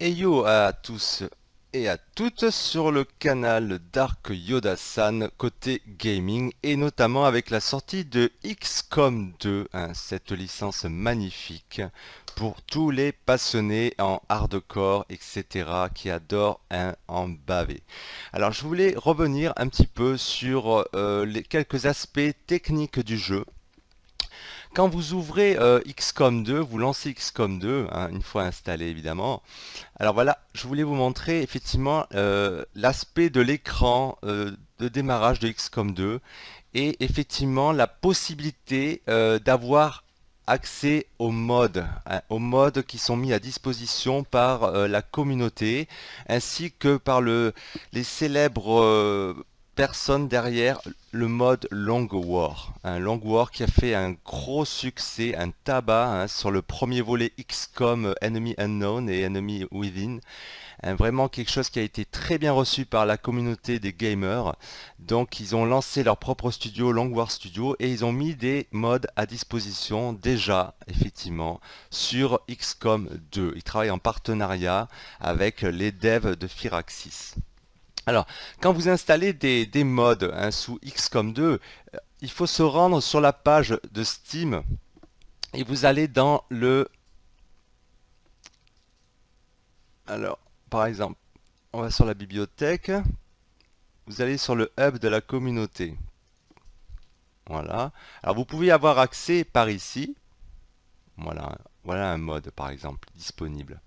Et yo à tous et à toutes sur le canal Dark Yoda-san côté gaming et notamment avec la sortie de XCOM 2, cette licence magnifique pour tous les passionnés en hardcore, etc. qui adorent en baver. Alors je voulais revenir un petit peu sur les quelques aspects techniques du jeu. Quand vous ouvrez XCOM 2, vous lancez XCOM 2, une fois installé évidemment. Alors voilà, je voulais vous montrer effectivement l'aspect de l'écran de démarrage de XCOM 2 et effectivement la possibilité d'avoir accès aux modes qui sont mis à disposition par la communauté ainsi que par les célèbres personnes derrière le mode Long War. Un Long War qui a fait un gros succès, un tabac sur le premier volet XCOM Enemy Unknown et Enemy Within. Vraiment quelque chose qui a été très bien reçu par la communauté des gamers. Donc ils ont lancé leur propre studio, Long War Studio, et ils ont mis des modes à disposition déjà, effectivement, sur XCOM 2. Ils travaillent en partenariat avec les devs de Firaxis. Alors, quand vous installez des mods sous XCOM 2, il faut se rendre sur la page de Steam et vous allez dans le... Alors, par exemple, on va sur la bibliothèque, vous allez sur le hub de la communauté. Voilà. Alors, vous pouvez avoir accès par ici. Voilà, voilà un mode, par exemple, disponible.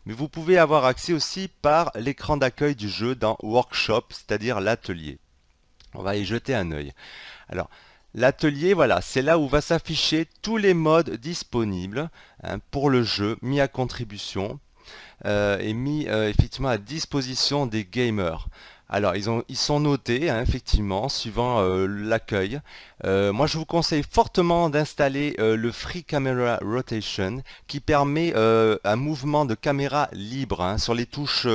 Mais vous pouvez avoir accès aussi par l'écran d'accueil du jeu dans Workshop, c'est-à-dire l'atelier. On va y jeter un œil. Alors, l'atelier, voilà, c'est là où va s'afficher tous les modes disponibles pour le jeu, mis à contribution et mis effectivement à disposition des gamers. Alors, ils sont notés, effectivement, suivant l'accueil. Moi, je vous conseille fortement d'installer le Free Camera Rotation, qui permet un mouvement de caméra libre sur les touches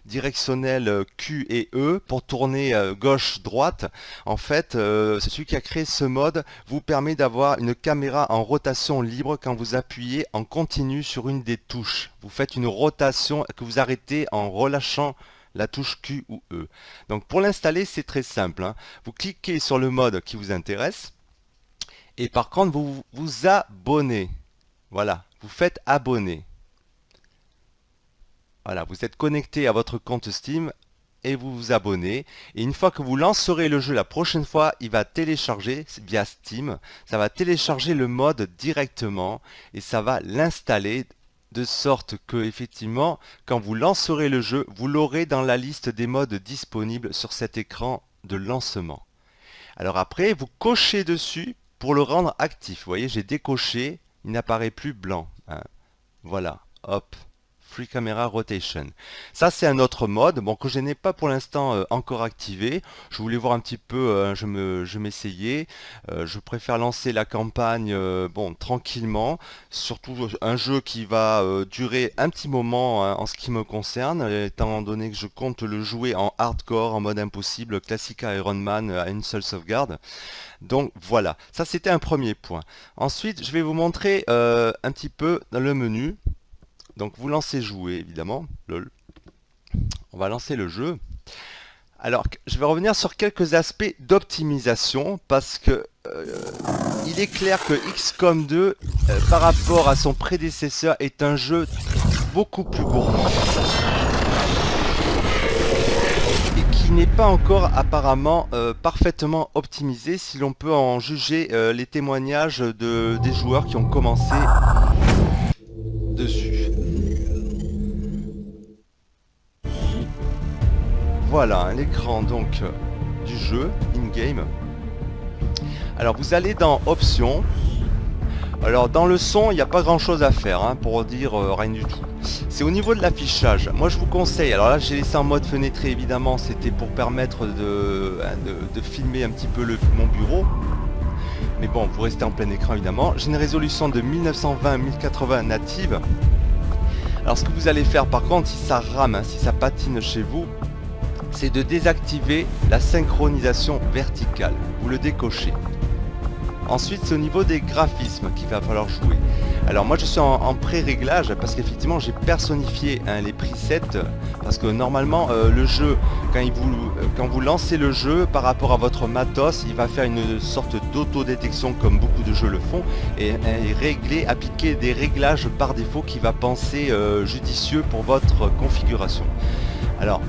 directionnelles Q et E pour tourner gauche-droite. En fait, c'est celui qui a créé ce mode vous permet d'avoir une caméra en rotation libre quand vous appuyez en continu sur une des touches. Vous faites une rotation que vous arrêtez en relâchant la touche Q ou E. Donc pour l'installer, c'est très simple. Vous cliquez sur le mode qui vous intéresse et par contre vous vous abonnez. Voilà, vous faites abonner. Voilà, vous êtes connecté à votre compte Steam et vous vous abonnez. Et une fois que vous lancerez le jeu la prochaine fois, il va télécharger via Steam. Ça va télécharger le mode directement et ça va l'installer de sorte que effectivement, quand vous lancerez le jeu, vous l'aurez dans la liste des modes disponibles sur cet écran de lancement. Alors après, vous cochez dessus pour le rendre actif. Vous voyez, j'ai décoché, il n'apparaît plus blanc. Voilà, hop. Free Camera Rotation. Ça c'est un autre mode, bon que je n'ai pas pour l'instant encore activé. Je voulais voir un petit peu, je m'essayais. Je préfère lancer la campagne bon tranquillement. Surtout un jeu qui va durer un petit moment en ce qui me concerne, étant donné que je compte le jouer en hardcore, en mode impossible, classique Iron Man à une seule sauvegarde. Donc voilà, ça c'était un premier point. Ensuite je vais vous montrer un petit peu dans le menu. Donc vous lancez jouer évidemment, lol. On va lancer le jeu. Alors je vais revenir sur quelques aspects d'optimisation parce que il est clair que XCOM 2 par rapport à son prédécesseur est un jeu beaucoup plus gourmand et qui n'est pas encore apparemment parfaitement optimisé si l'on peut en juger les témoignages des joueurs qui ont commencé dessus. Voilà l'écran donc du jeu in-game. Alors vous allez dans options. Alors dans le son il n'y a pas grand chose à faire pour dire rien du tout. C'est au niveau de l'affichage. Moi je vous conseille, alors là j'ai laissé en mode fenêtré évidemment, c'était pour permettre de filmer un petit peu mon bureau. Mais bon, vous restez en plein écran évidemment. J'ai une résolution de 1920-1080 native. Alors ce que vous allez faire par contre, si ça rame, si ça patine chez vous, c'est de désactiver la synchronisation verticale. Vous le décochez. Ensuite, c'est au niveau des graphismes qu'il va falloir jouer. Alors moi je suis en pré-réglage parce qu'effectivement j'ai personnifié les presets, parce que normalement le jeu, quand vous lancez le jeu par rapport à votre matos, il va faire une sorte d'auto-détection comme beaucoup de jeux le font, et appliquer des réglages par défaut qui va penser judicieux pour votre configuration. Alors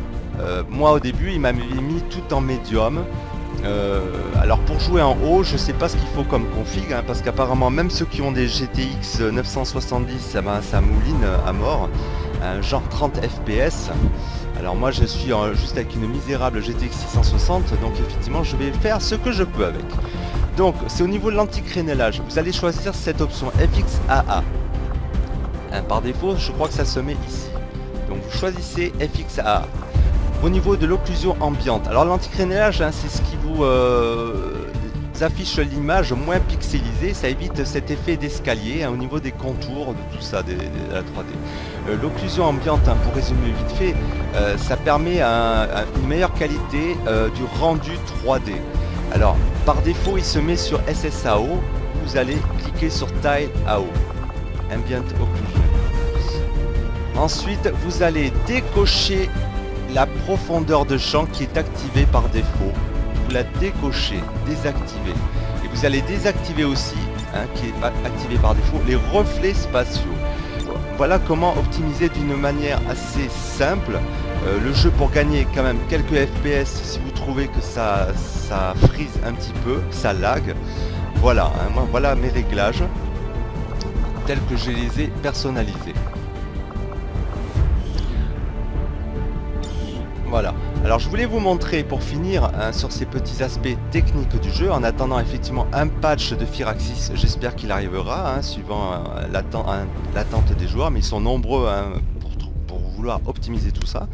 moi au début il m'avait mis tout en médium. Alors pour jouer en haut, je sais pas ce qu'il faut comme config, parce qu'apparemment même ceux qui ont des GTX 970, ça mouline à mort, genre 30 fps. Alors moi je suis juste avec une misérable GTX 660, donc effectivement je vais faire ce que je peux avec. Donc c'est au niveau de l'anticrénelage, vous allez choisir cette option FXAA. Par défaut je crois que ça se met ici, donc vous choisissez FXAA. Au niveau de l'occlusion ambiante, alors l'anticrénelage, c'est ce qui vous affiche l'image moins pixelisée, ça évite cet effet d'escalier au niveau des contours, de tout ça, de la 3D. L'occlusion ambiante, pour résumer vite fait, ça permet une meilleure qualité du rendu 3D. Alors par défaut il se met sur SSAO, vous allez cliquer sur Tile AO, Ambient Occlusion. Ensuite vous allez décocher la profondeur de champ qui est activée par défaut. Vous la décochez, désactivez. Et vous allez désactiver aussi, qui est activé par défaut, les reflets spatiaux. Voilà comment optimiser d'une manière assez simple le jeu pour gagner quand même quelques FPS si vous trouvez que ça freeze un petit peu, ça lag. Voilà, moi, voilà mes réglages tels que je les ai personnalisés. Voilà, alors je voulais vous montrer pour finir sur ces petits aspects techniques du jeu, en attendant effectivement un patch de Firaxis, j'espère qu'il arrivera, suivant l'attente des joueurs, mais ils sont nombreux pour vouloir optimiser tout ça.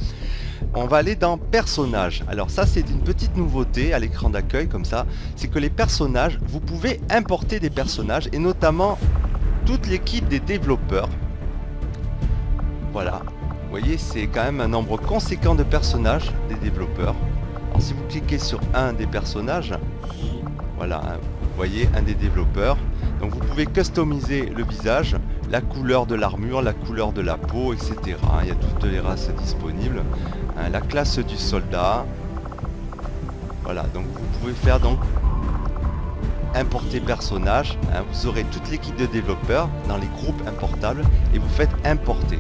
On va aller dans personnages. Alors ça c'est une petite nouveauté à l'écran d'accueil comme ça, c'est que les personnages, vous pouvez importer des personnages, et notamment toute l'équipe des développeurs. Voilà. Vous voyez, c'est quand même un nombre conséquent de personnages des développeurs. Alors, si vous cliquez sur un des personnages, voilà, vous voyez un des développeurs. Donc vous pouvez customiser le visage, la couleur de l'armure, la couleur de la peau, etc. Il y a toutes les races disponibles. La classe du soldat. Voilà, donc vous pouvez faire donc importer personnage. Vous aurez toute l'équipe de développeurs dans les groupes importables et vous faites importer.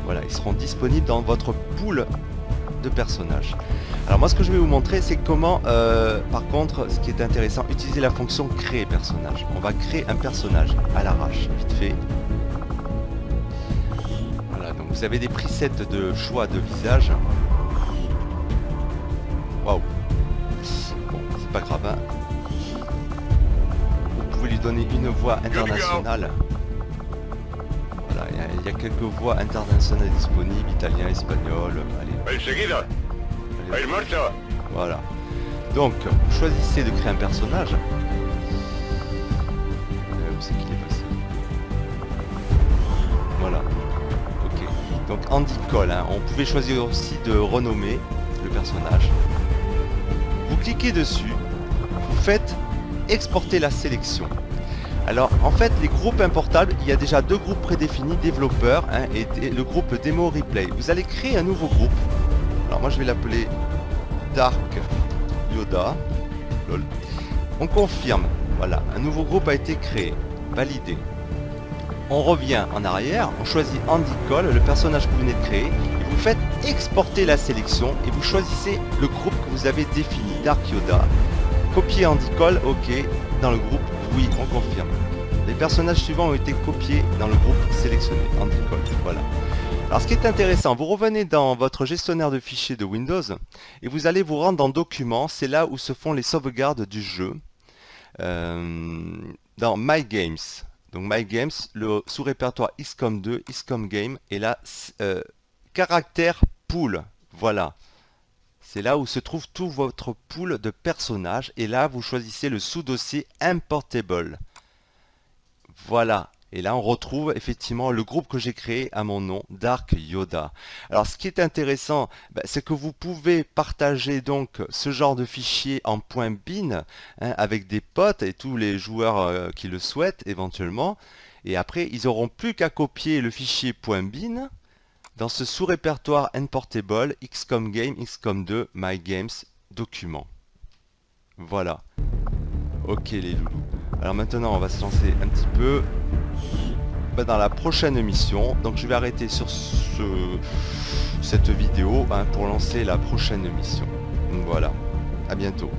Voilà, ils seront disponibles dans votre pool de personnages. Alors moi ce que je vais vous montrer c'est comment, par contre, ce qui est intéressant, utiliser la fonction créer personnage. On va créer un personnage à l'arrache, vite fait. Voilà, donc vous avez des presets de choix de visage. Waouh. Bon, c'est pas grave, Vous pouvez lui donner une voix internationale. Il y a quelques voix internationales disponibles, italien, espagnol, allez. Voilà. Donc, vous choisissez de créer un personnage. Où c'est qu'il est passé? Voilà. Ok. Donc Andy Cole, on pouvait choisir aussi de renommer le personnage. Vous cliquez dessus, vous faites exporter la sélection. Alors en fait les groupes importables, il y a déjà deux groupes prédéfinis, développeurs et le groupe Demo Replay. Vous allez créer un nouveau groupe. Alors moi je vais l'appeler Dark Yoda. Lol. On confirme. Voilà, un nouveau groupe a été créé. Validé. On revient en arrière, on choisit Andy Cole, le personnage que vous venez de créer, et vous faites exporter la sélection et vous choisissez le groupe que vous avez défini, Dark Yoda. Copier Andy Cole, ok, dans le groupe, oui, on confirme. Les personnages suivants ont été copiés dans le groupe sélectionné, Andy Cole, voilà. Alors ce qui est intéressant, vous revenez dans votre gestionnaire de fichiers de Windows et vous allez vous rendre dans Documents, c'est là où se font les sauvegardes du jeu. Dans My Games. Donc My Games, le sous-répertoire XCOM 2, XCOM Game, et là, caractère pool, voilà. C'est là où se trouve tout votre pool de personnages, et là vous choisissez le sous-dossier Importable. Voilà. Et là on retrouve effectivement le groupe que j'ai créé à mon nom, Dark Yoda. Alors ce qui est intéressant, c'est que vous pouvez partager donc ce genre de fichier en .bin avec des potes et tous les joueurs qui le souhaitent éventuellement. Et après, ils auront plus qu'à copier le fichier .bin dans ce sous-répertoire Nportable XCOM Game, XCOM 2, My Games, document. Voilà. Ok les loulous. Alors maintenant, on va se lancer un petit peu dans la prochaine mission. Donc je vais arrêter sur cette vidéo pour lancer la prochaine mission. Donc voilà. À bientôt.